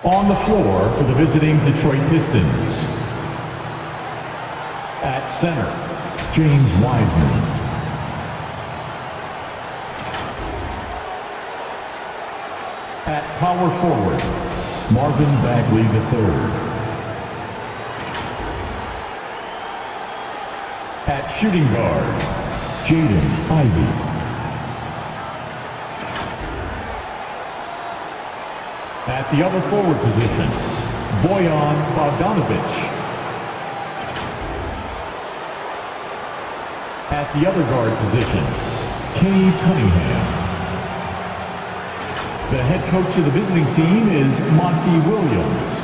On the floor for the visiting Detroit Pistons. At center, James Wiseman. At power forward, Marvin Bagley III. At shooting guard, Jaden Ivey. At the other forward position, Bojan Bogdanovic. At the other guard position, Kenny Cunningham. The head coach of the visiting team is Monty Williams.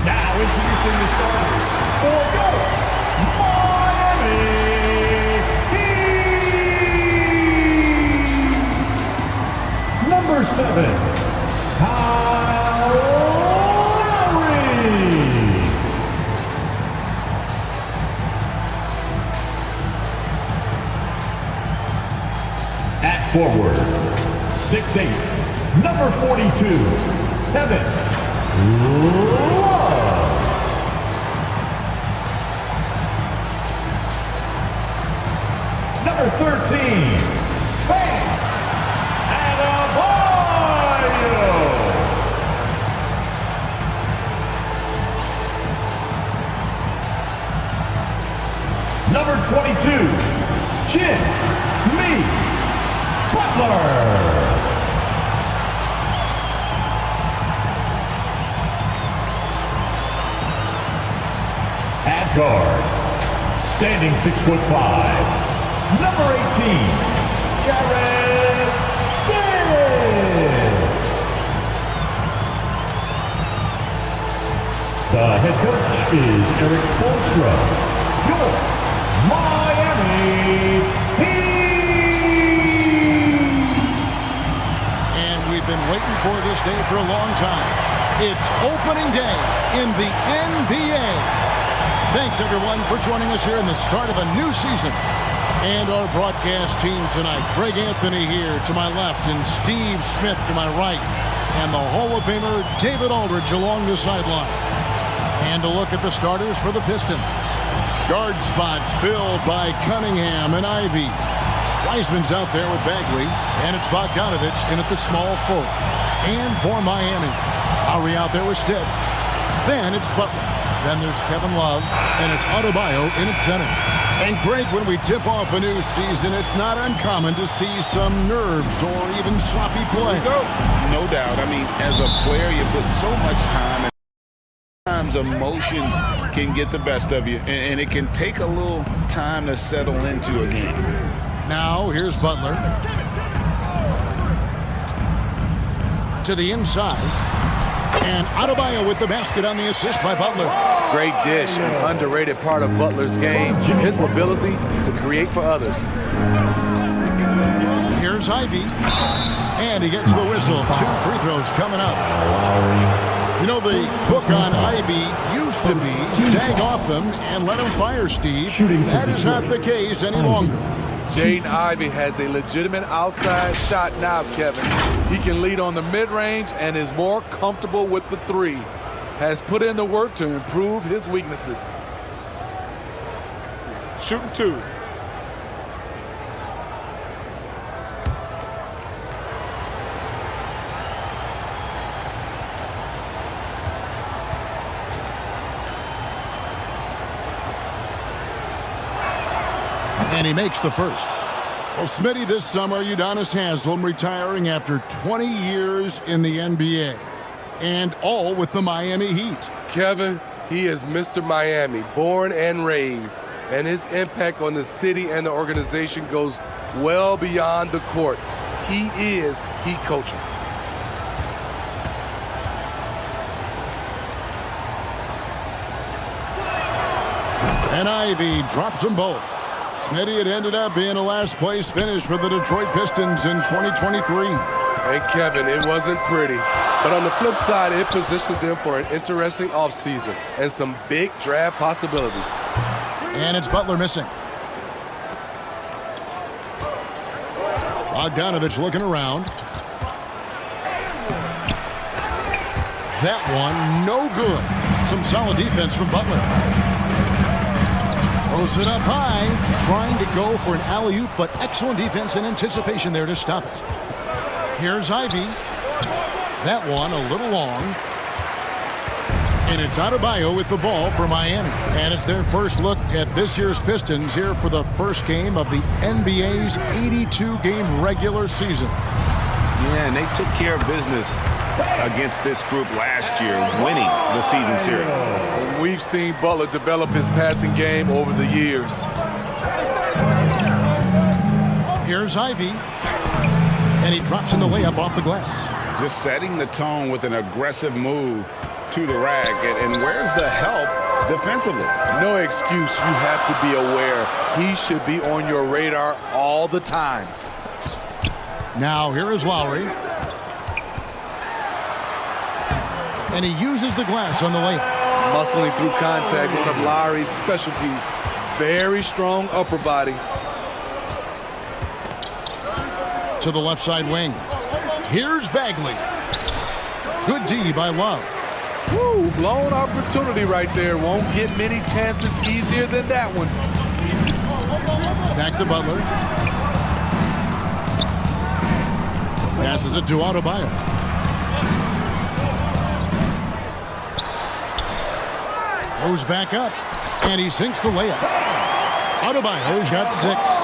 Now introducing the starters for go Miami Heat. Number 7. At forward, 6'8", number 42, Kevin Love. Number 13, Bam Adebayo. Number 22, Jimmy Butler. At guard, standing 6'5", number 18, Jared Smith. The head coach is Eric Spoelstra. Your Miami Heat. Been waiting for this day for a long time. It's opening day in the NBA. Thanks everyone for joining us here in the start of a new season. And our broadcast team tonight, Greg Anthony here to my left and Steve Smith to my right. And the Hall of Famer David Aldridge along the sideline. And a look at the starters for the Pistons. Guard spots filled by Cunningham and Ivey. Wiseman's out there with Bagley, and it's Bogdanovic in at the small forward. And for Miami, Lowry out there with Stiff. Then it's Butler. Then there's Kevin Love, and it's Adebayo in at center. And Greg, when we tip off a new season, it's not uncommon to see some nerves or even sloppy play. No doubt. I mean, as a player, you put so much time in. Sometimes emotions can get the best of you, and it can take a little time to settle into a game. Now, here's Butler. To the inside. And Adebayo with the basket on the assist by Butler. Great dish, an underrated part of Butler's game. His ability to create for others. Here's Ivey. And he gets the whistle. 2 free throws coming up. You know, the book on Ivey used to be sag off him and let him fire, Steve. That is not the case any longer. Jaden Ivey has a legitimate outside shot now, Kevin. He can lead on the mid-range and is more comfortable with the 3. Has put in the work to improve his weaknesses. Shooting 2. And he makes the first. Well, Smitty, this summer, Udonis Haslem retiring after 20 years in the NBA. And all with the Miami Heat. Kevin, he is Mr. Miami, born and raised. And his impact on the city and the organization goes well beyond the court. He is Heat coaching. And Ivey drops them both. Smitty, it ended up being a last-place finish for the Detroit Pistons in 2023. And Kevin, it wasn't pretty. But on the flip side, it positioned them for an interesting offseason and some big draft possibilities. And it's Butler missing. Bogdanovich looking around. That one, no good. Some solid defense from Butler. Throws it up high, trying to go for an alley-oop, but excellent defense and anticipation there to stop it. Here's Ivy. That one a little long. And it's Adebayo with the ball for Miami. And it's their first look at this year's Pistons here for the first game of the NBA's 82-game regular season. Yeah, and they took care of business against this group last year, winning the season series. We've seen Butler develop his passing game over the years. Here's Ivy. And he drops in the layup off the glass. Just setting the tone with an aggressive move to the rack. And where's the help defensively? No excuse. You have to be aware. He should be on your radar all the time. Now here is Lowry. And he uses the glass on the layup. Muscling through contact, one of Lowry's specialties. Very strong upper body. To the left side wing. Here's Bagley. Good D by Love. Woo, blown opportunity right there. Won't get many chances easier than that one. Back to Butler. Passes it to Adebayo. Goes back up, and he sinks the layup. Adebayo's got 6.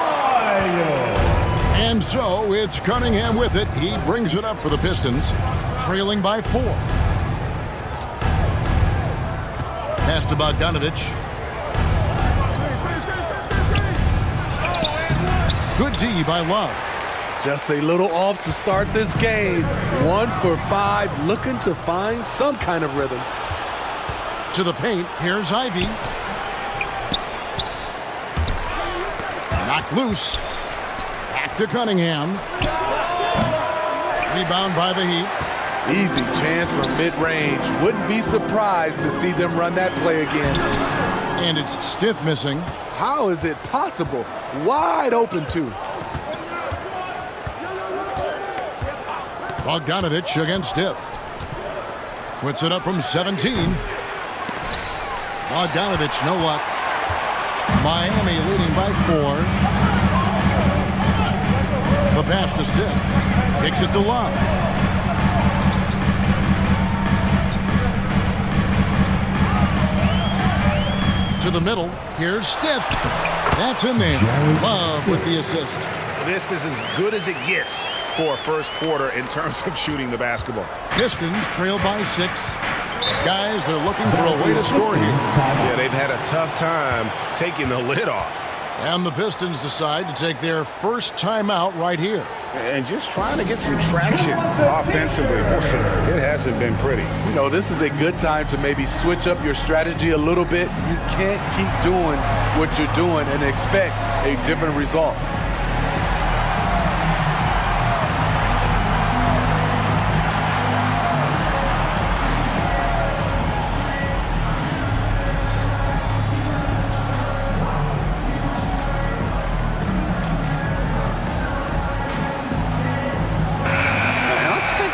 And so it's Cunningham with it. He brings it up for the Pistons, trailing by 4. Pass to Bogdanovich. Good D by Love. Just a little off to start this game. 1 for 5, looking to find some kind of rhythm. To the paint, here's Ivy. Knocked loose. Back to Cunningham. Rebound by the Heat. Easy chance from mid-range. Wouldn't be surprised to see them run that play again. And it's Stith missing. How is it possible? Wide open too. Bogdanovich against Stith. Puts it up from 17. Bogdanovich, know what? Miami leading by 4. The pass to Stith. Kicks it to Love. To the middle. Here's Stith. That's in there. Love with the assist. This is as good as it gets for a first quarter in terms of shooting the basketball. Pistons trail by 6. Guys, they're looking for a way to score here. Yeah, they've had a tough time taking the lid off. And the Pistons decide to take their first timeout right here. And just trying to get some traction offensively. It hasn't been pretty. You know, this is a good time to maybe switch up your strategy a little bit. You can't keep doing what you're doing and expect a different result.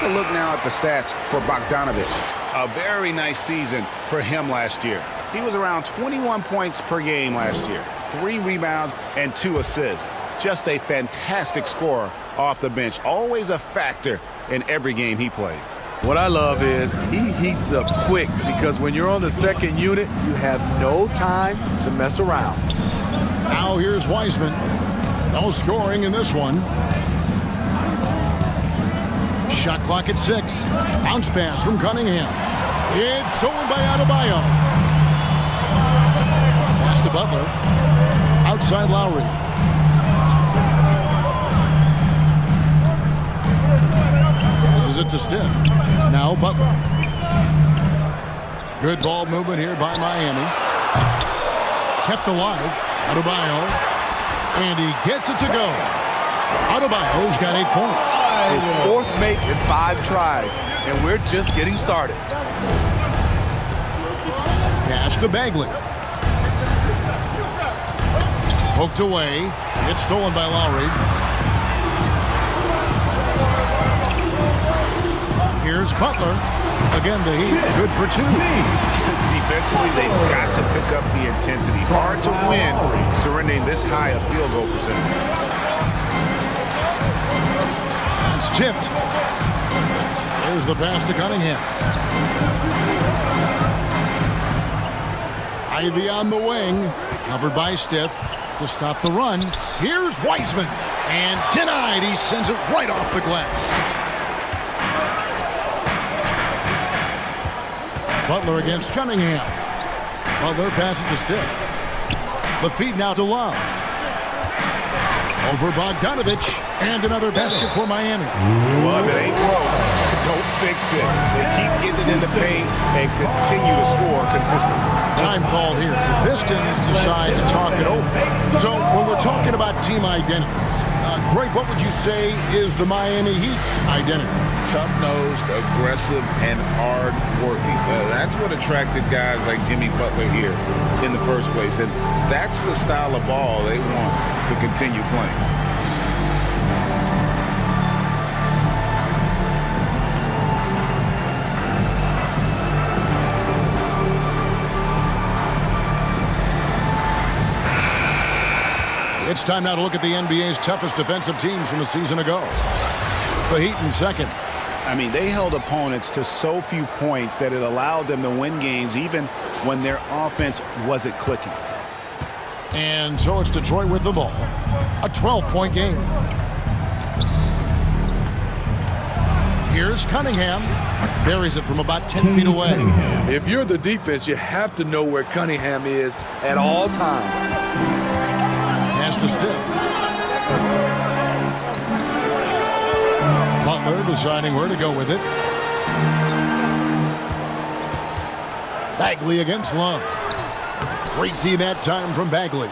Look now at the stats for Bogdanovich. A very nice season for him last year. He was around 21 points per game last year, 3 rebounds and 2 assists. Just a fantastic scorer off the bench. Always a factor in every game he plays. What I love is he heats up quick because when you're on the second unit, you have no time to mess around. Now here's Wiseman. No scoring in this one. Shot clock at 6. Bounce pass from Cunningham. It's stolen by Adebayo. Pass to Butler. Outside Lowry. Passes it to Stith. Now Butler. Good ball movement here by Miami. Kept alive. Adebayo. And he gets it to go. Adebayo's got 8 points. His 4th make in 5 tries, and we're just getting started. Pass to Bagley. Poked away. It's stolen by Lowry. Here's Butler. Again, the Heat good for 2. Defensively, they've got to pick up the intensity. Hard to win surrendering this high a field goal percentage. It's tipped. There's the pass to Cunningham. Ivy on the wing. Covered by Stiff to stop the run. Here's Wiseman. And denied. He sends it right off the glass. Butler against Cunningham. Butler passes to Stiff. The feed now to Love. Over Bogdanovich. And another basket for Miami. Well, if it ain't broke, don't fix it. They keep getting it in the paint and continue to score consistently. Time called here. The Pistons decide to talk it over. So when we're talking about team identities, Greg, what would you say is the Miami Heat's identity? Tough-nosed, aggressive, and hard-working. That's what attracted guys like Jimmy Butler here in the first place. And that's the style of ball they want to continue playing. It's time now to look at the NBA's toughest defensive teams from a season ago. The Heat in second. I mean, they held opponents to so few points that it allowed them to win games even when their offense wasn't clicking. And so it's Detroit with the ball. A 12-point game. Here's Cunningham. Buries it from about 10 feet away. If you're the defense, you have to know where Cunningham is at all times. Pass to Stiff. Butler deciding where to go with it. Bagley against Love. Great D that time from Bagley.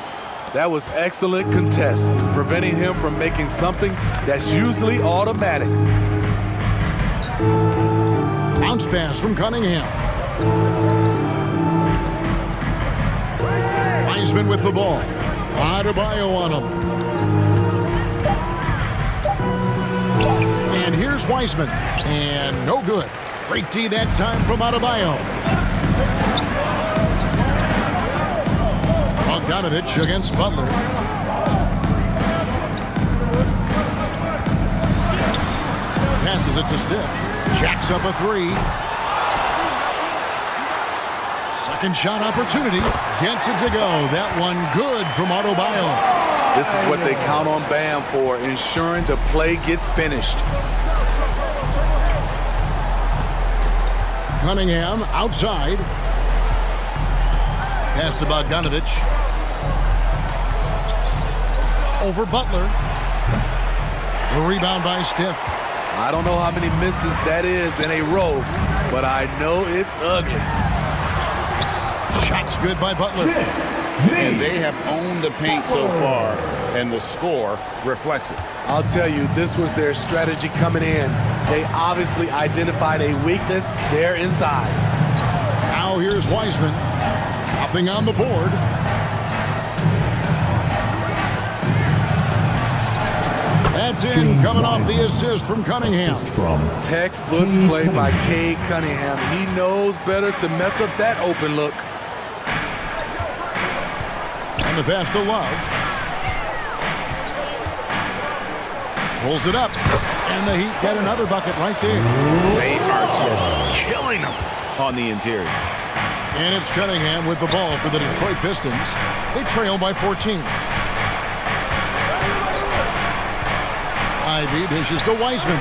That was excellent contest, preventing him from making something that's usually automatic. Bounce pass from Cunningham. Wiseman with the ball. Adebayo on him. And here's Wiseman. And no good. Great D that time from Adebayo. Bogdanovich against Butler. Passes it to Stiff. Jacks up a 3. Second shot opportunity. Gets it to go. That one good from Adebayo. This is what they count on Bam for, ensuring the play gets finished. Cunningham outside. Pass to Bogdanovich. Over Butler. The rebound by Stiff. I don't know how many misses that is in a row, but I know it's ugly. Shots good by Butler. And they have owned the paint so far, and the score reflects it. I'll tell you, this was their strategy coming in. They obviously identified a weakness there inside. Now here's Wiseman. Nothing on the board. That's in, coming off the assist from Cunningham. Textbook play by Cade Cunningham. He knows better to mess up that open look. And the pass to Love. Pulls it up. And the Heat got another bucket right there. They are just killing them on the interior. And it's Cunningham with the ball for the Detroit Pistons. They trail by 14. Ivy dishes to Wiseman.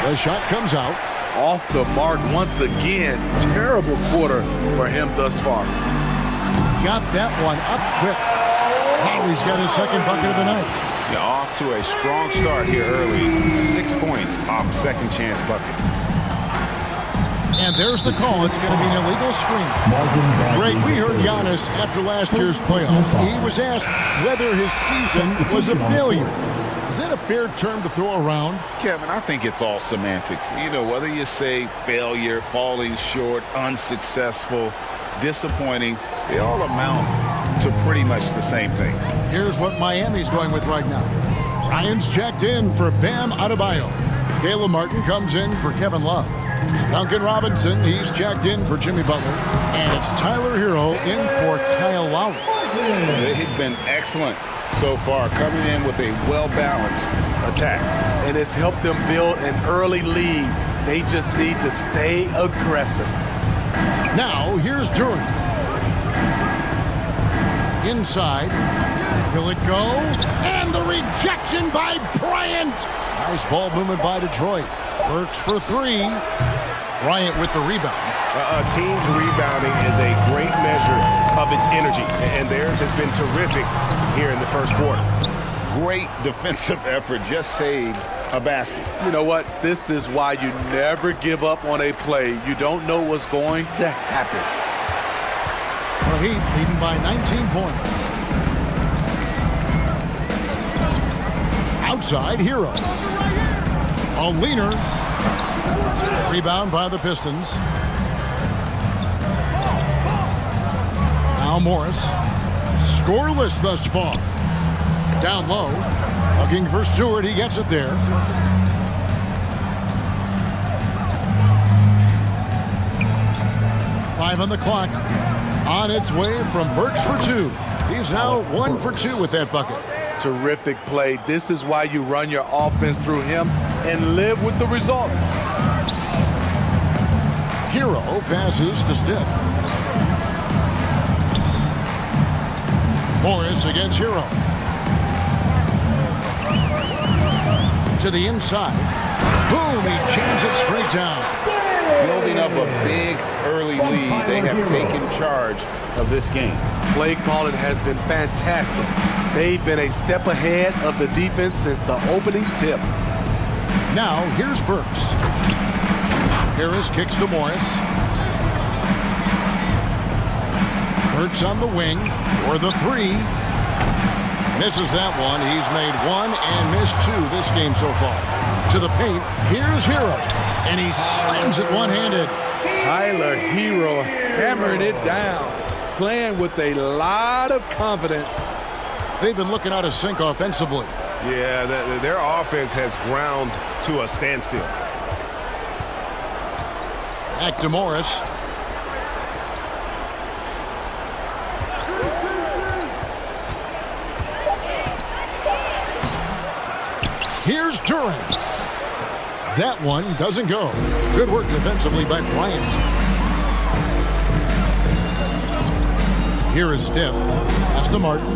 The shot comes out. Off the mark once again. Terrible quarter for him thus far. Got that one up quick. Lowry's got his second bucket of the night. Yeah, off to a strong start here early. 6 points off second chance buckets. And there's the call. It's going to be an illegal screen. Greg, we heard Giannis after last year's playoff. He was asked whether his season was a failure. Is that a fair term to throw around? Kevin, I think it's all semantics. You know, whether you say failure, falling short, unsuccessful, disappointing, they all amount to pretty much the same thing. Here's what Miami's going with right now. Ryan's checked in for Bam Adebayo. Caleb Martin comes in for Kevin Love. Duncan Robinson, he's checked in for Jimmy Butler. And it's Tyler Hero in for Kyle Lowry. They've been excellent so far, coming in with a well-balanced attack. And it's helped them build an early lead. They just need to stay aggressive. Now, here's Duran. Inside. Will it go? And the rejection by Bryant. Nice ball movement by Detroit. Burks for three. Bryant with the rebound. A team's rebounding is a great measure of its energy, and theirs has been terrific here in the first quarter. Great defensive effort, just saved a basket. You know what? This is why you never give up on a play. You don't know what's going to happen. The Heat leading by 19 points. Outside, Hero. A leaner. Rebound by the Pistons. Now Morris. Scoreless thus far. Down low. Looking for Stewart. He gets it there. Five on the clock. On its way from Burks for two. He's now 1 for 2 with that bucket. Terrific play. This is why you run your offense through him and live with the results. Hero passes to Steph. Morris against Hero. To the inside. Boom, he jams it straight down. Building up a big early lead, they have taken charge of this game. Play calling has been fantastic. They've been a step ahead of the defense since the opening tip. Now, here's Burks. Harris kicks to Morris. Burks on the wing for the three. Misses that one. He's made one and missed two this game so far. To the paint, here's Hero. And he slams it one-handed. Tyler Hero hammering it down. Playing with a lot of confidence. They've been looking out of sync offensively. Yeah, their offense has ground to a standstill. Back to Morris. Here's Duran. That one doesn't go. Good work defensively by Bryant. Here is Steph. Pass to Martin.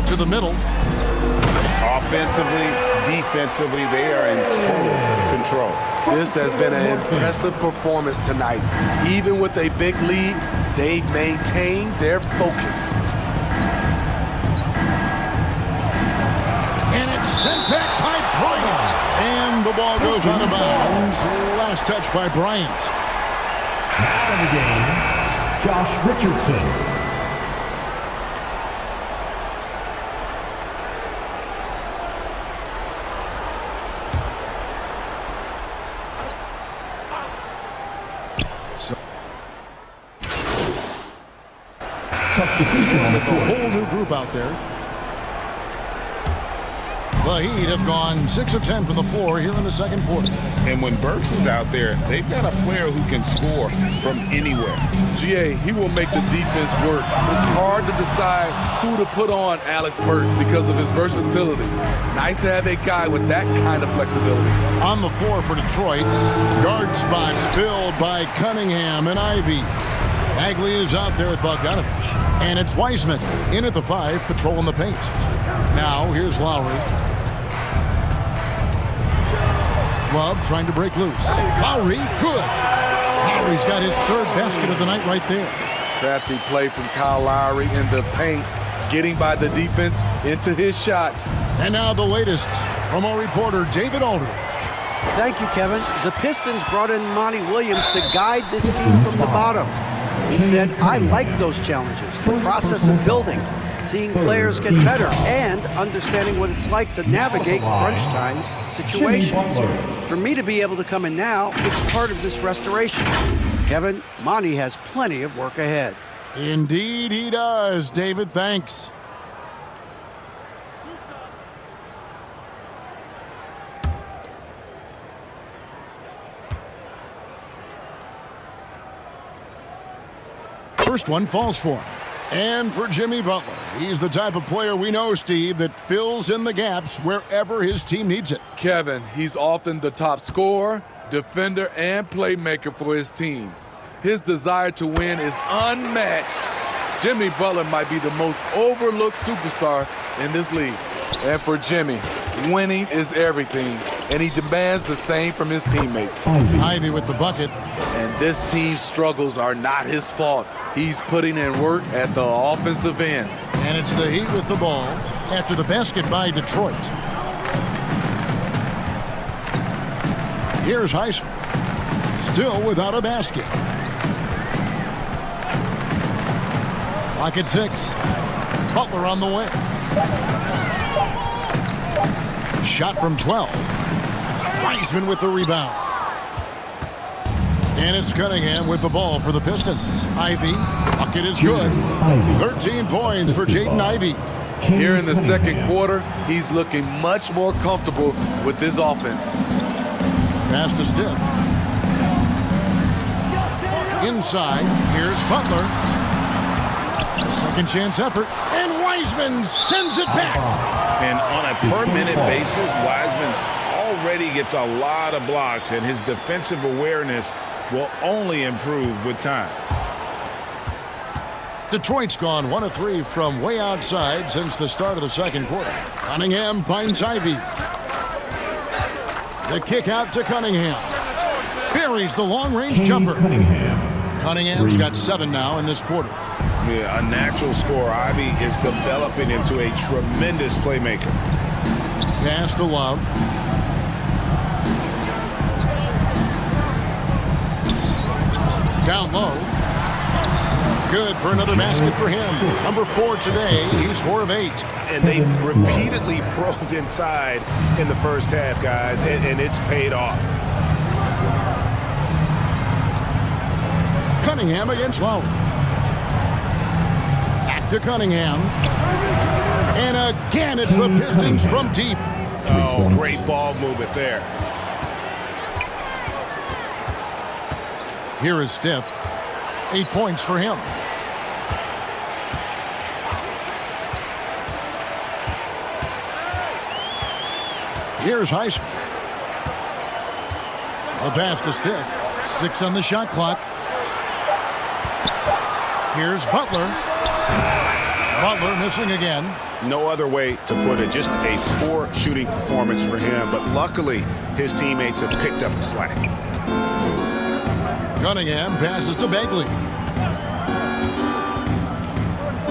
To the middle. Offensively, defensively, they are in total control. This has been an impressive performance tonight. Even with a big lead, they've maintained their focus. And it's sent back by Bryant. And the ball goes out of bounds. Last touch by Bryant. Out of the game, Josh Richardson. Substitution on the With a court. whole new group out there. The Heat have gone 6 of 10 from the floor here in the second quarter. And when Burks is out there, they've got a player who can score from anywhere. GA, he will make the defense work. It's hard to decide who to put on Alex Burke because of his versatility. Nice to have a guy with that kind of flexibility. On the floor for Detroit, guard spots filled by Cunningham and Ivy. Bagley is out there with Bogdanovich. And it's Wiseman in at the 5, patrolling the paint. Now, here's Lowry. Love trying to break loose. Lowry, good. Lowry's got his third basket of the night right there. Crafty play from Kyle Lowry in the paint, getting by the defense into his shot. And now the latest from our reporter, David Aldridge. Thank you, Kevin. The Pistons brought in Monty Williams to guide this team from the bottom. He said, I like those challenges, the process of building, seeing players get better, and understanding what it's like to navigate crunch time situations. For me to be able to come in now, it's part of this restoration. Kevin, Monty has plenty of work ahead. Indeed he does, David. Thanks. first one falls for him. And for Jimmy Butler, he's the type of player we know, Steve, that fills in the gaps wherever his team needs it. Kevin, he's often the top scorer, defender, and playmaker for his team. His desire to win is unmatched. Jimmy Butler might be the most overlooked superstar in this league. And for Jimmy, winning is everything, and he demands the same from his teammates. Ivy with the bucket. And this team's struggles are not his fault. He's putting in work at the offensive end. And it's the Heat with the ball after the basket by Detroit. Here's Highsmith, still without a basket. Clock at 6. Butler on the way. Shot from 12. Wiseman with the rebound. And it's Cunningham with the ball for the Pistons. Ivy, bucket is good. 13 points for Jaden Ivey. Here in the second quarter, he's looking much more comfortable with this offense. Pass to Stiff. Inside, here's Butler. A second chance effort, and Wiseman sends it back. And on a per-minute basis, Wiseman already gets a lot of blocks, and his defensive awareness will only improve with time. Detroit's gone 1 of 3 from way outside since the start of the second quarter. Cunningham finds Ivy. The kick out to Cunningham. Buries the long-range jumper. Cunningham's got 7 now in this quarter. Yeah, a natural scorer. Ivy is developing into a tremendous playmaker. Pass to Love. Down low. Good for another basket for him. Number 4 today. He's 4 of 8. And they've repeatedly probed inside in the first half, guys, and it's paid off. Cunningham against Lowry. Back to Cunningham. And again, it's the Pistons from deep. Oh, great ball movement there. Here is Stiff. 8 points for him. Here's Highsmith. A pass to Stiff. 6 on the shot clock. Here's Butler. Butler missing again. No other way to put it. Just a poor shooting performance for him. But luckily, his teammates have picked up the slack. Cunningham passes to Bagley.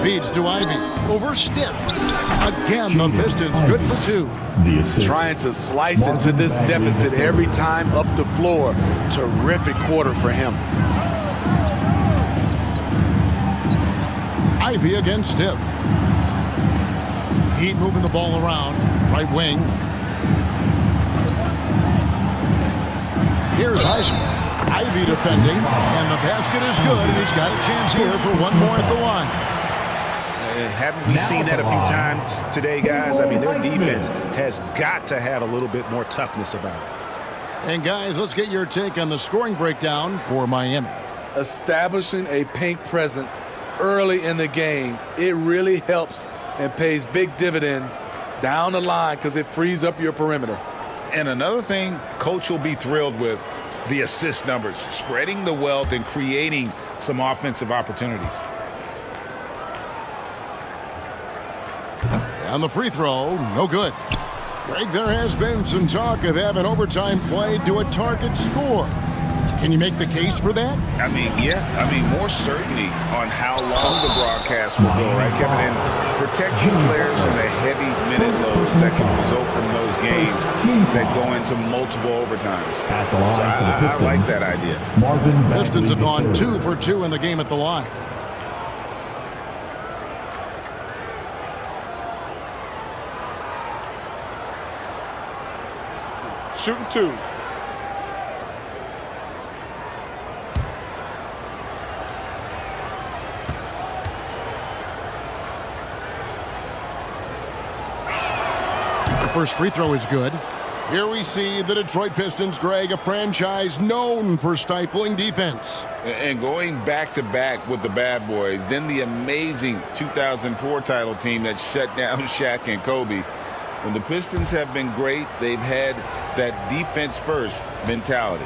Feeds to Ivy. Over Stiff. Again, the Pistons good for 2. Trying to slice into this deficit every time up the floor. Terrific quarter for him. Ivy against Stiff. Heat moving the ball around. Right wing. Here's Highsmith. Ivy defending, and the basket is good, and he's got a chance here for one more at the line. Haven't we seen that a few times today, guys? I mean, their defense has got to have a little bit more toughness about it. And, guys, let's get your take on the scoring breakdown for Miami. Establishing a paint presence early in the game, it really helps and pays big dividends down the line because it frees up your perimeter. And another thing Coach will be thrilled with, the assist numbers, spreading the wealth and creating some offensive opportunities. On the free throw, no good. Greg, there has been some talk of having overtime played to a target score. Can you make the case for that? I mean, yeah. I mean, more certainty on how long the broadcast will go, right, Kevin? And protecting players from the heavy minute loads that can result from those games that go into multiple overtimes. So I like that idea. Pistons have gone 2 for 2 in the game at the line. Shooting 2. The first free throw is good. Here we see the Detroit Pistons, Greg, a franchise known for stifling defense. And going back-to-back with the bad boys, then the amazing 2004 title team that shut down Shaq and Kobe. When the Pistons have been great, they've had that defense-first mentality.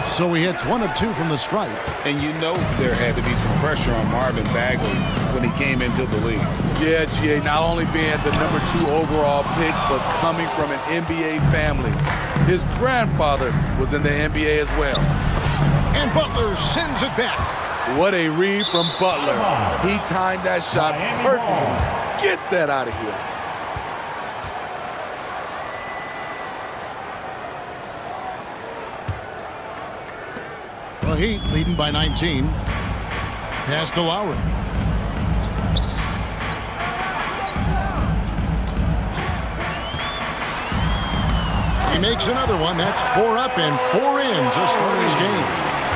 So he hits 1 of 2 from the stripe. And you know there had to be some pressure on Marvin Bagley when he came into the league. Yeah, GA, not only being the number 2 overall pick, but coming from an NBA family. His grandfather was in the NBA as well. And Butler sends it back. What a read from Butler. He timed that shot perfectly. Get that out of here. The Heat leading by 19. Pass to Lowry. He makes another one. That's 4 up and 4 in to start his game.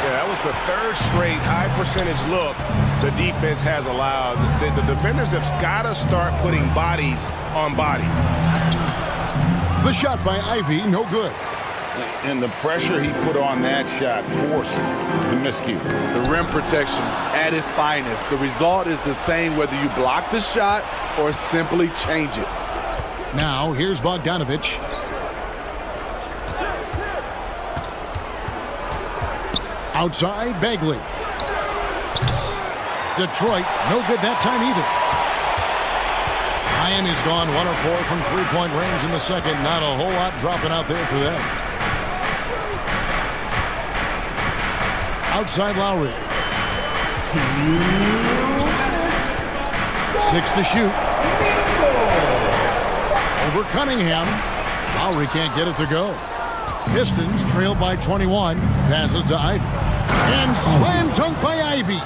Yeah, that was the 3rd straight high percentage look the defense has allowed. The defenders have got to start putting bodies on bodies. The shot by Ivy, no good. And the pressure he put on that shot forced the miscue. The rim protection at its finest. The result is the same whether you block the shot or simply change it. Now, here's Bogdanovich. Outside, Bagley. Detroit, no good that time either. Miami's gone 1 of 4 from three-point range in the second. Not a whole lot dropping out there for them. Outside Lowry. 6 to shoot. Over Cunningham. Lowry can't get it to go. Pistons trail by 21. Passes to Ivy. And slam dunk by Ivy.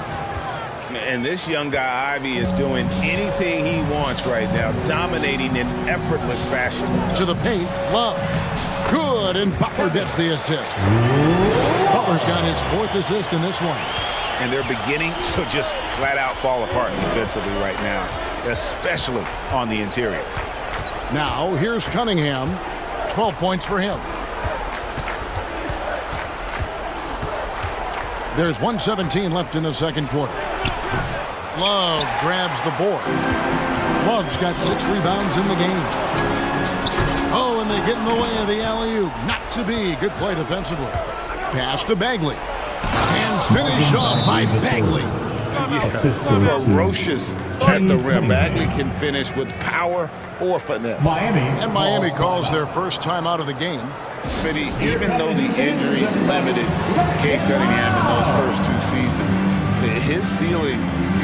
And this young guy, Ivy, is doing anything he wants right now, dominating in effortless fashion. To the paint, Love. Good, and Butler gets the assist. Butler's got his 4th assist in this one. And they're beginning to just flat out fall apart defensively right now, especially on the interior. Now, here's Cunningham. 12 points for him. There's 1:17 left in the second quarter. Love grabs the board. Love's got 6 rebounds in the game. Oh, and they get in the way of the alley-oop. Not to be. Good play defensively. Pass to Bagley. And finished off by Bagley. Ferocious at the rim. Bagley can finish with power or finesse. And Miami calls their first time out of the game. Smitty, even though the injuries limited Cade Cunningham in those first 2 seasons, his ceiling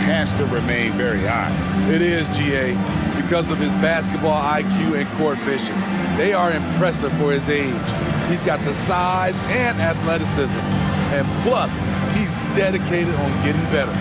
has to remain very high. It is, GA, because of his basketball IQ and court vision. They are impressive for his age. He's got the size and athleticism. And plus, he's dedicated on getting better.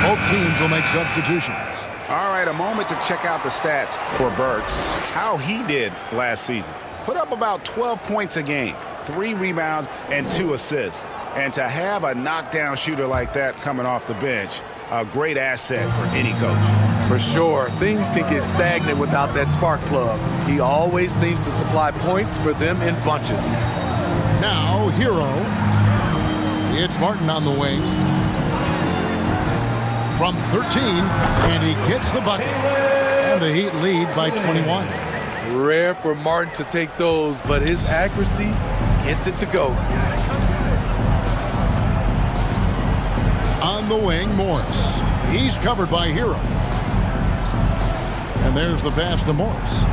Both teams will make substitutions. All right, a moment to check out the stats for Burks. How he did last season. Put up about 12 points a game, 3 rebounds, and 2 assists. And to have a knockdown shooter like that coming off the bench, a great asset for any coach. For sure, things can get stagnant without that spark plug. He always seems to supply points for them in bunches. Now, Hero. It's Martin on the wing. From 13, and he gets the bucket. And the Heat lead by 21. Rare for Martin to take those, but his accuracy gets it to go. On the wing, Morris. He's covered by Hero. And there's the pass to Morris.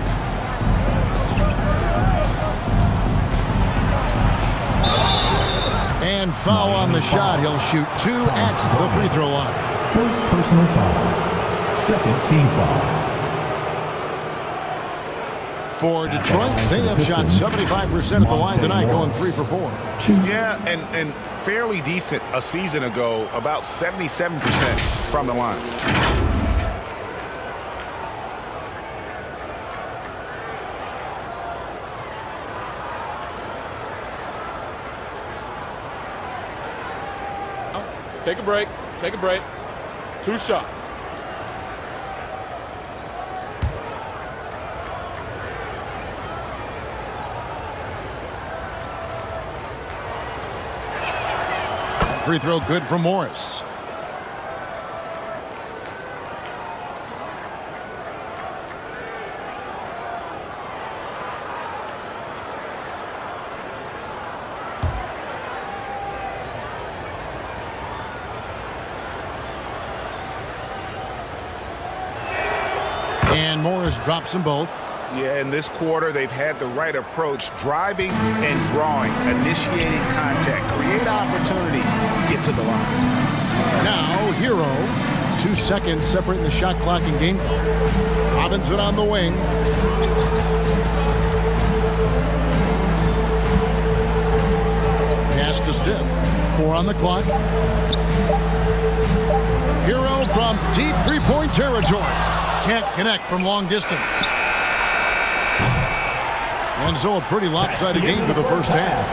And foul on the shot. He'll shoot 2 at the free throw line. First personal foul. Second team foul. For Detroit, they have shot 75% at the line tonight, going 3 for 4. Yeah, and fairly decent a season ago, about 77% from the line. Take a break. Take a break. 2 shots. Free throw good for Morris. And Morris drops them both. Yeah, in this quarter, they've had the right approach, driving and drawing, initiating contact, create opportunities, get to the line. Now, Hero. 2 seconds separating the shot clock and game clock. Robinson on the wing. Pass to Stiff. 4 on the clock. Hero from deep three-point territory. Can't connect from long distance. And so a pretty lopsided game for the first half.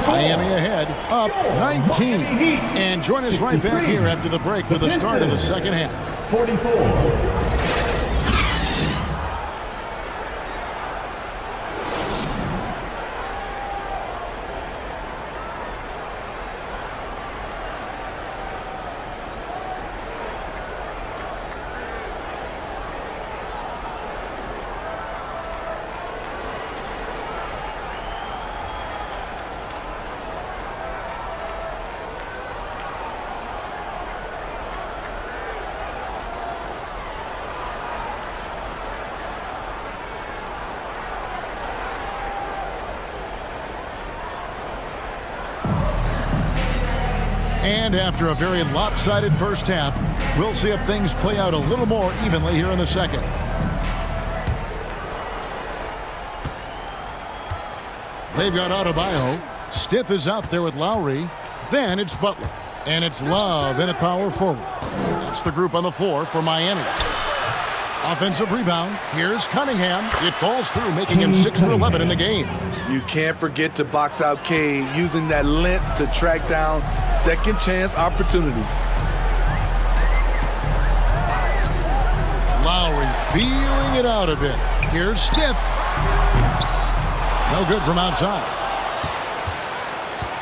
Miami ahead, up 19. And join us right back here after the break for the start of the second half. 44. And after a very lopsided first half, we'll see if things play out a little more evenly here in the second. They've got Adebayo. Stith is out there with Lowry. Then it's Butler. And it's Love in a power forward. That's the group on the floor for Miami. Offensive rebound. Here's Cunningham. It falls through, making him 6 for 11 in the game. You can't forget to box out Cade, using that length to track down second chance opportunities. Lowry feeling it out a bit. Here's Stiff. No good from outside.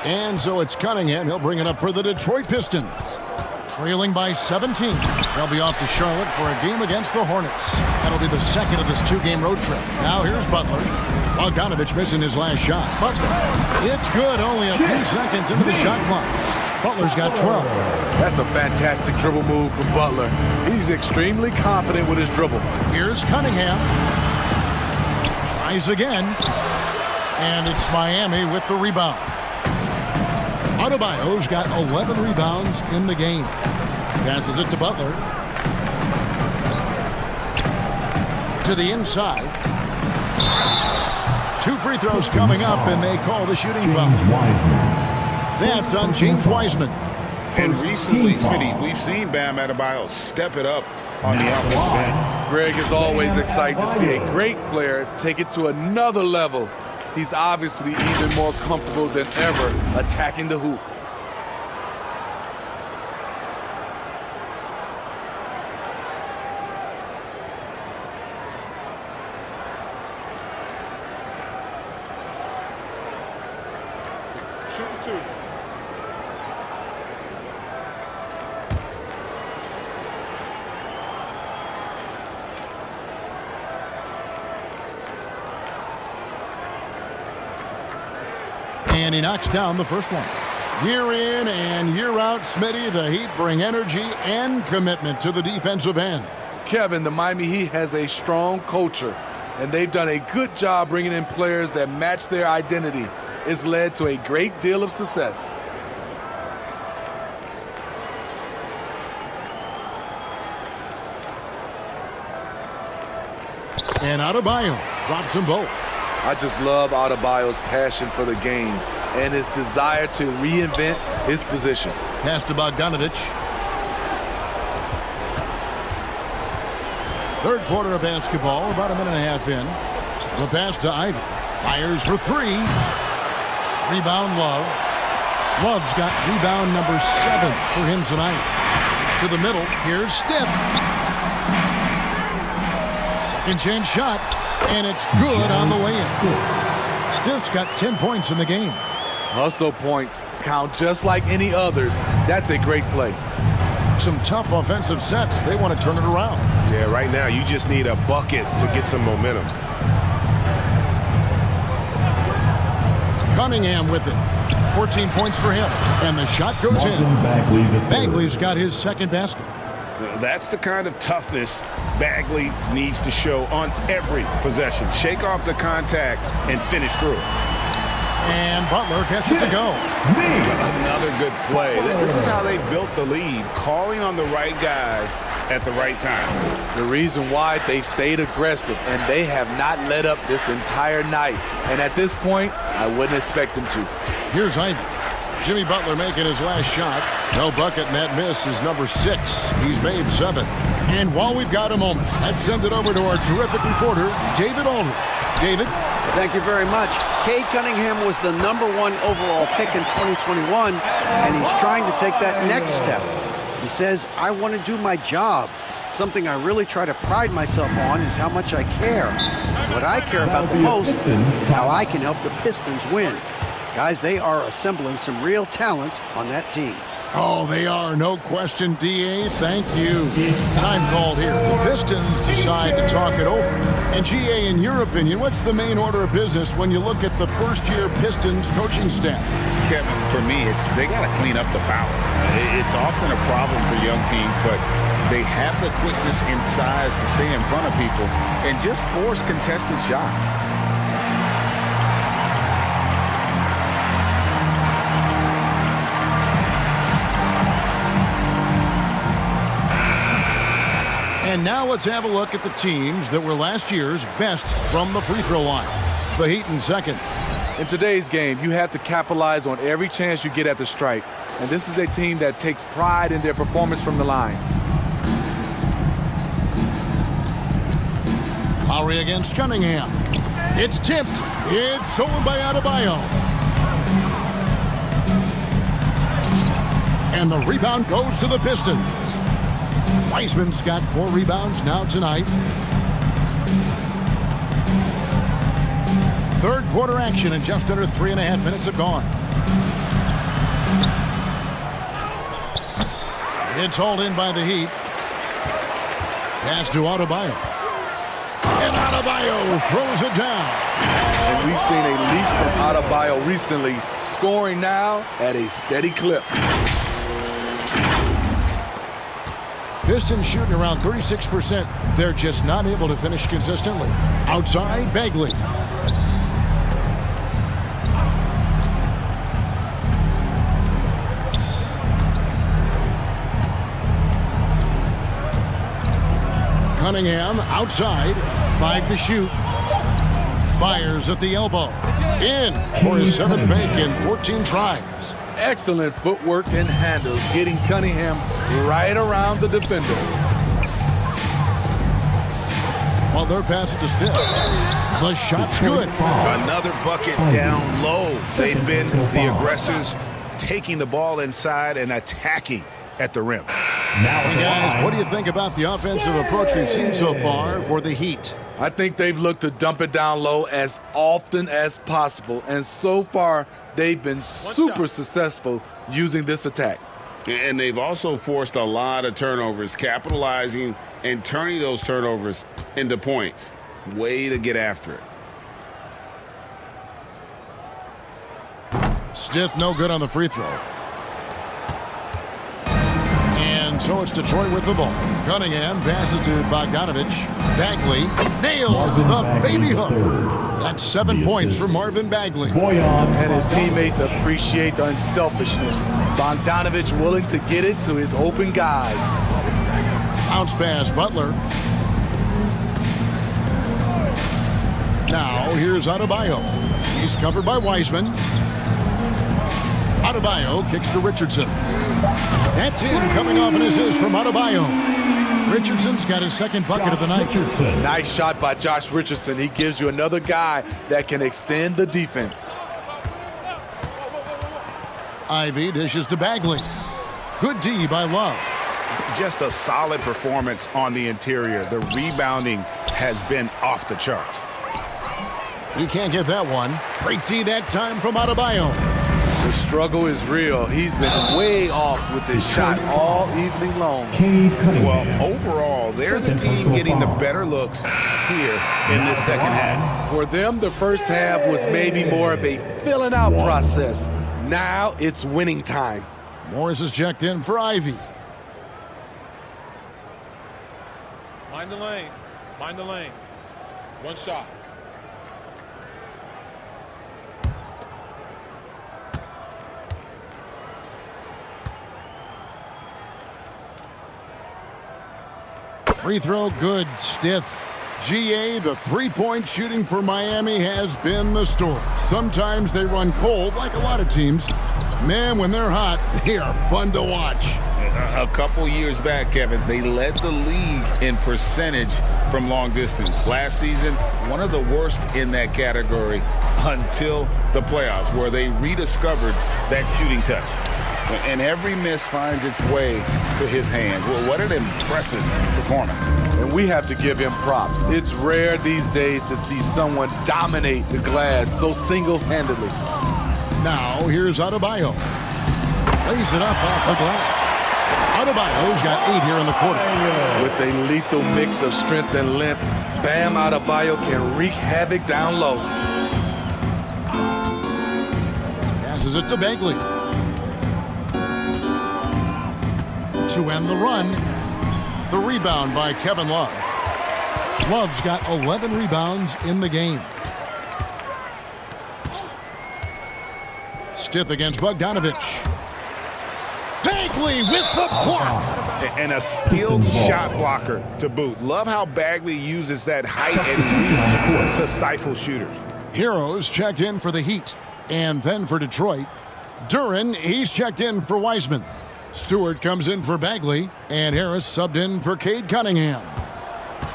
And so it's Cunningham. He'll bring it up for the Detroit Pistons. Trailing by 17. They'll be off to Charlotte for a game against the Hornets. That'll be the second of this 2-game road trip. Now here's Butler. Bogdanovich missing his last shot. Butler. It's good. Only a few seconds into the shot clock. Butler's got 12. That's a fantastic dribble move from Butler. He's extremely confident with his dribble. Here's Cunningham. Tries again. And it's Miami with the rebound. Adebayo's got 11 rebounds in the game. Passes it to Butler. To the inside. 2 free throws coming up, and they call the shooting foul. That's on James Wiseman. And recently, Smitty, we've seen Bam Adebayo step it up on the offensive end. Greg is always excited to see a great player take it to another level. He's obviously even more comfortable than ever attacking the hoop. Shoot 2. And he knocks down the first one. Year in and year out, Smitty, the Heat bring energy and commitment to the defensive end. Kevin, the Miami Heat has a strong culture, and they've done a good job bringing in players that match their identity. It's led to a great deal of success. And Adebayo drops them both. I just love Adebayo's passion for the game and his desire to reinvent his position. Pass to Bogdanovich. Third quarter of basketball, about a minute and a half in. The pass to Ivy. Fires for 3. Rebound Love. Love's got rebound number 7 for him tonight. To the middle, here's Stiff. Second chance shot, and it's good on the way in. Stiff's got 10 points in the game. Hustle points count just like any others. That's a great play. Some tough offensive sets. They want to turn it around. Yeah, right now you just need a bucket to get some momentum. Cunningham with it. 14 points for him. And the shot goes in. Bagley's got his second basket. That's the kind of toughness Bagley needs to show on every possession. Shake off the contact and finish through. And Butler gets it to go. Another good play. This is how they built the lead, calling on the right guys at the right time. The reason why they've stayed aggressive, and they have not let up this entire night. And at this point, I wouldn't expect them to. Here's Ivy. Jimmy Butler making his last shot. No bucket, and that miss is number 6. He's made 7. And while we've got a moment, let's send it over to our terrific reporter, David Aldridge. David? Thank you very much. Cade Cunningham was the #1 overall pick in 2021, and he's trying to take that next step. He says, I want to do my job. Something I really try to pride myself on is how much I care. What I care about the most is how I can help the Pistons win. Guys, they are assembling some real talent on that team. Oh, they are. No question, DA. Thank you. Time called here. The Pistons decide to talk it over. And, GA, in your opinion, what's the main order of business when you look at the first-year Pistons coaching staff? Kevin, for me, they got to clean up the foul. It's often a problem for young teams, but they have the quickness and size to stay in front of people and just force contested shots. And now let's have a look at the teams that were last year's best from the free throw line. The Heat in second. In today's game, you have to capitalize on every chance you get at the stripe. And this is a team that takes pride in their performance from the line. Lowry against Cunningham. It's tipped. It's stolen by Adebayo. And the rebound goes to the Pistons. Wiseman's got 4 rebounds now tonight. Third quarter action, and just under 3.5 minutes have gone. It's hauled in by the Heat. Pass to Adebayo. And Adebayo throws it down. And we've seen a leap from Adebayo recently, scoring now at a steady clip. Pistons shooting around 36%. They're just not able to finish consistently. Outside, Bagley. Cunningham outside. 5 to shoot. Fires at the elbow. In for his 7th make in 14 tries. Excellent footwork and handles, getting Cunningham right around the defender. Well, their pass it to Stiff. The shot's good. Another bucket down low. They've been the aggressors, taking the ball inside and attacking at the rim. Hey guys, what do you think about the offensive approach we've seen so far for the Heat? I think they've looked to dump it down low as often as possible, and so far they've been super successful using this attack. And they've also forced a lot of turnovers, capitalizing and turning those turnovers into points. Way to get after it. Stiff no good on the free throw. And so it's Detroit with the ball. Cunningham passes to Bogdanovich. Bagley nails the baby hook. That's 7 points for Marvin Bagley. And his teammates appreciate the unselfishness. Bogdanovich willing to get it to his open guys. Bounce pass, Butler. Now here's Adebayo. He's covered by Wiseman. Adebayo kicks to Richardson. That's in, coming off an assist from Adebayo. Richardson's got his second bucket of the night. Nice shot by Josh Richardson. He gives you another guy that can extend the defense. Ivy dishes to Bagley. Good D by Love. Just a solid performance on the interior. The rebounding has been off the charts. He can't get that one. Great D that time from Adebayo. The struggle is real. He's been way off with his shot all evening long. Well, overall, they're the team getting the better looks here in this second half. For them, the first half was maybe more of a filling out process. Now it's winning time. Morris is checked in for Ivy. Mind the lanes. Mind the lanes. One shot. Free throw good. Stith. GA, the three-point shooting for Miami has been the story. Sometimes they run cold like a lot of teams. Man, when they're hot, they are fun to watch. A couple years back, Kevin, they led the league in percentage from long distance. Last season, one of the worst in that category until the playoffs, where they rediscovered that shooting touch. And every miss finds its way to his hands. Well, what an impressive performance. And we have to give him props. It's rare these days to see someone dominate the glass so single-handedly. Now, here's Adebayo. Lays it up off the glass. Adebayo's got 8 here in the quarter. With a lethal mix of strength and length, Bam Adebayo can wreak havoc down low. Passes it to Bagley. To end the run, the rebound by Kevin Love. Love's got 11 rebounds in the game. Stith against Bogdanovich. Bagley with the block. And a skilled shot blocker to boot. Love how Bagley uses that height and reach to stifle shooters. Heroes checked in for the Heat. And then for Detroit, Duren, he's checked in for Wiseman. Stewart comes in for Bagley, and Harris subbed in for Cade Cunningham.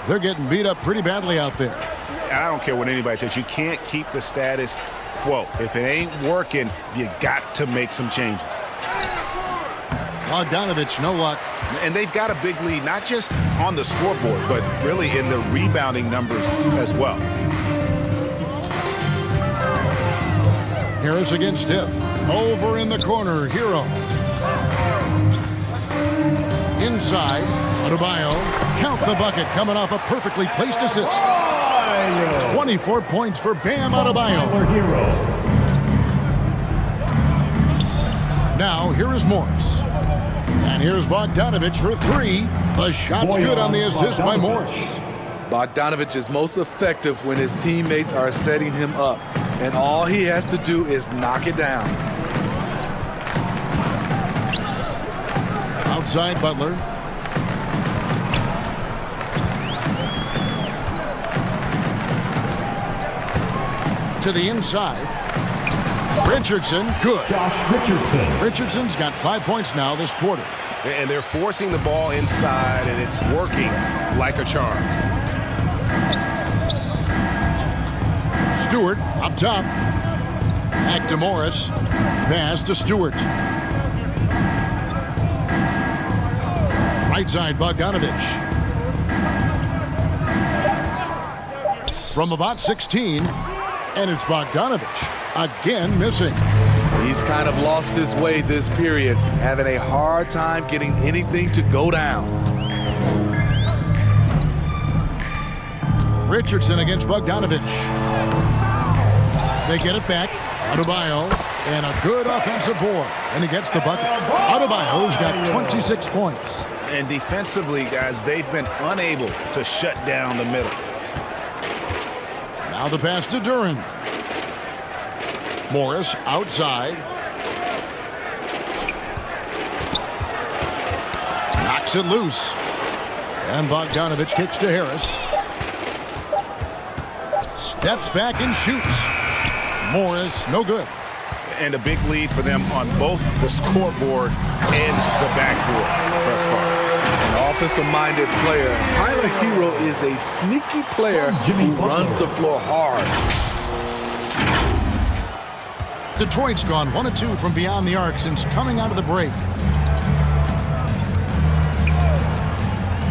They're getting beat up pretty badly out there. And I don't care what anybody says. You can't keep the status quo. If it ain't working, you got to make some changes. Bogdanovich, no luck. And they've got a big lead, not just on the scoreboard, but really in the rebounding numbers as well. Harris against Stith. Over in the corner, Hero. Inside, Adebayo. Count the bucket, coming off a perfectly placed assist. 24 points for Bam Adebayo. Now, here is Morris. And here's Bogdanovich for 3. The shot's good on the assist by Morris. Bogdanovich is most effective when his teammates are setting him up, and all he has to do is knock it down. Outside Butler. To the inside. Richardson, good. Josh Richardson. Richardson's got 5 points now this quarter. And they're forcing the ball inside, and it's working like a charm. Stewart up top. Back to Morris. Pass to Stewart. Right side, Bogdanovich. From about 16, and it's Bogdanovich again missing. He's kind of lost his way this period, having a hard time getting anything to go down. Richardson against Bogdanovich. They get it back. Adebayo, and a good offensive board, and he gets the bucket. Adebayo's got 26 points. And defensively, guys, they've been unable to shut down the middle. Now the pass to Duren. Morris outside. Knocks it loose. And Bogdanovich kicks to Harris. Steps back and shoots. Morris, no good. And a big lead for them on both the scoreboard and the backboard thus far. An offensive-minded player, Tyler Hero is a sneaky player who runs the floor hard. Detroit's gone 1-2 from beyond the arc since coming out of the break.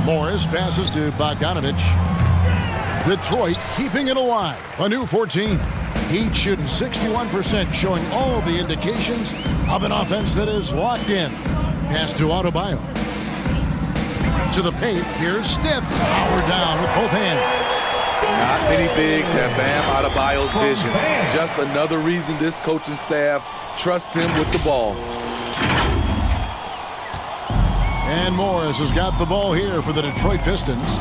Morris passes to Bogdanovich. Detroit keeping it alive. A new 14. Heat shooting 61%, showing all the indications of an offense that is locked in. Pass to Adebayo. To the paint. Here's Steph. Power down with both hands. Not many bigs have Bam Adebayo's vision. Just another reason this coaching staff trusts him with the ball. And Morris has got the ball here for the Detroit Pistons.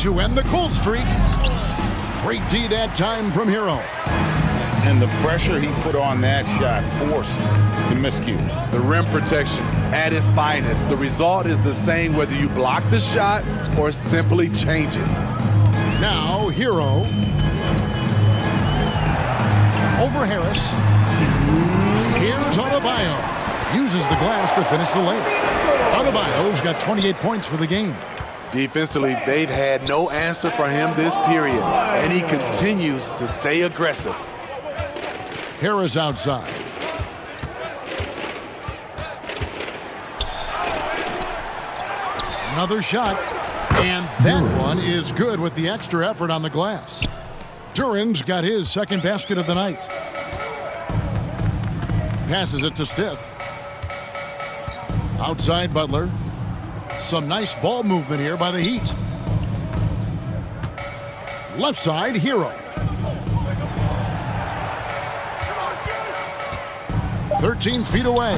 To end the cold streak. Great D that time from Hero. And the pressure he put on that shot forced the miscue. The rim protection at its finest. The result is the same whether you block the shot or simply change it. Now Hero. Over Harris. Here's Adebayo. Uses the glass to finish the layup. Adebayo's got 28 points for the game. Defensively, they've had no answer for him this period, and he continues to stay aggressive. Harris outside. Another shot, and that one is good with the extra effort on the glass. Duran's got his second basket of the night. Passes it to Steph. Outside Butler. Some nice ball movement here by the Heat. Left side, Hero. 13 feet away.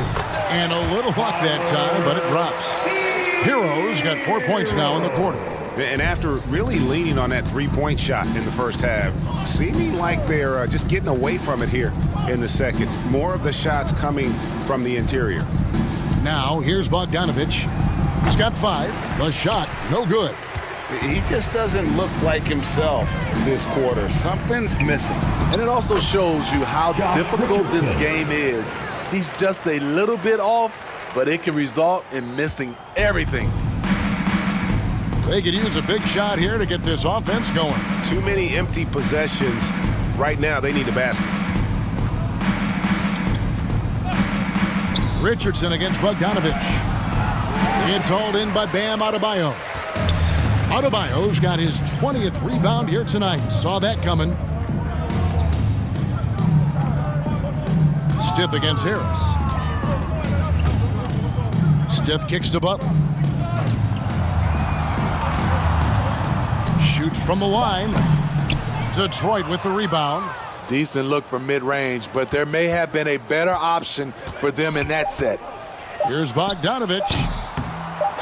And a little luck that time, but it drops. Hero's got 4 points now in the quarter. And after really leaning on that three-point shot in the first half, seeming like they're just getting away from it here in the second. More of the shots coming from the interior. Now, here's Bogdanovich. He's got 5. The shot, no good. He just doesn't look like himself this quarter. Something's missing. And it also shows you how difficult this game is. He's just a little bit off, but it can result in missing everything. They could use a big shot here to get this offense going. Too many empty possessions. Right now, they need a basket. Richardson against Bogdanovich. It's hauled in by Bam Adebayo. Adebayo's got his 20th rebound here tonight. Saw that coming. Stith against Harris. Stith kicks to Butler. Shoots from the line. Detroit with the rebound. Decent look from mid-range, but there may have been a better option for them in that set. Here's Bogdanovich.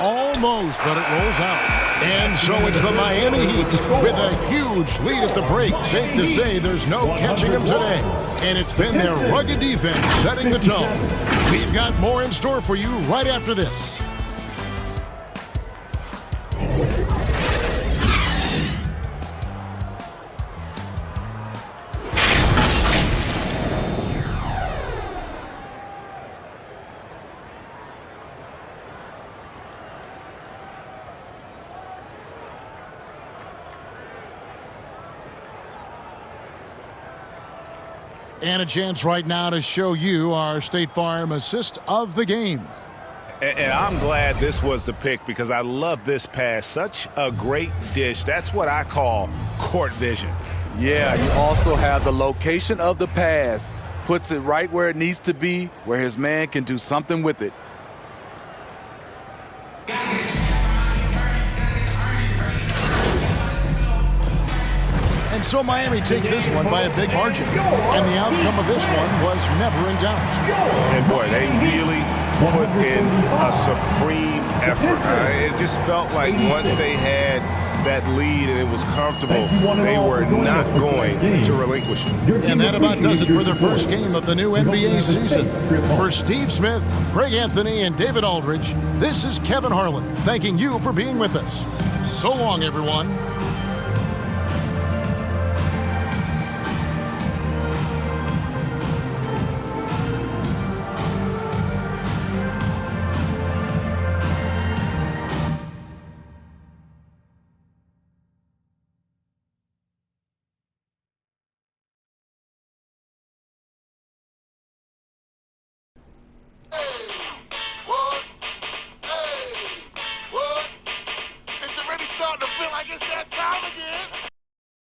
Almost, but it rolls out. And so it's the Miami Heat with a huge lead at the break. Safe to say there's no catching them today. And it's been their rugged defense setting the tone. We've got more in store for you right after this. And a chance right now to show you our State Farm assist of the game. And I'm glad this was the pick because I love this pass. Such a great dish. That's what I call court vision. Yeah, you also have the location of the pass. Puts it right where it needs to be, where his man can do something with it. And so Miami takes this one by a big margin. And the outcome of this one was never in doubt. And boy, they really put in a supreme effort. It just felt like once they had that lead and it was comfortable, they were not going to relinquish it. And that about does it for the first game of the new NBA season. For Steve Smith, Greg Anthony, and David Aldridge, this is Kevin Harlan thanking you for being with us. So long, everyone.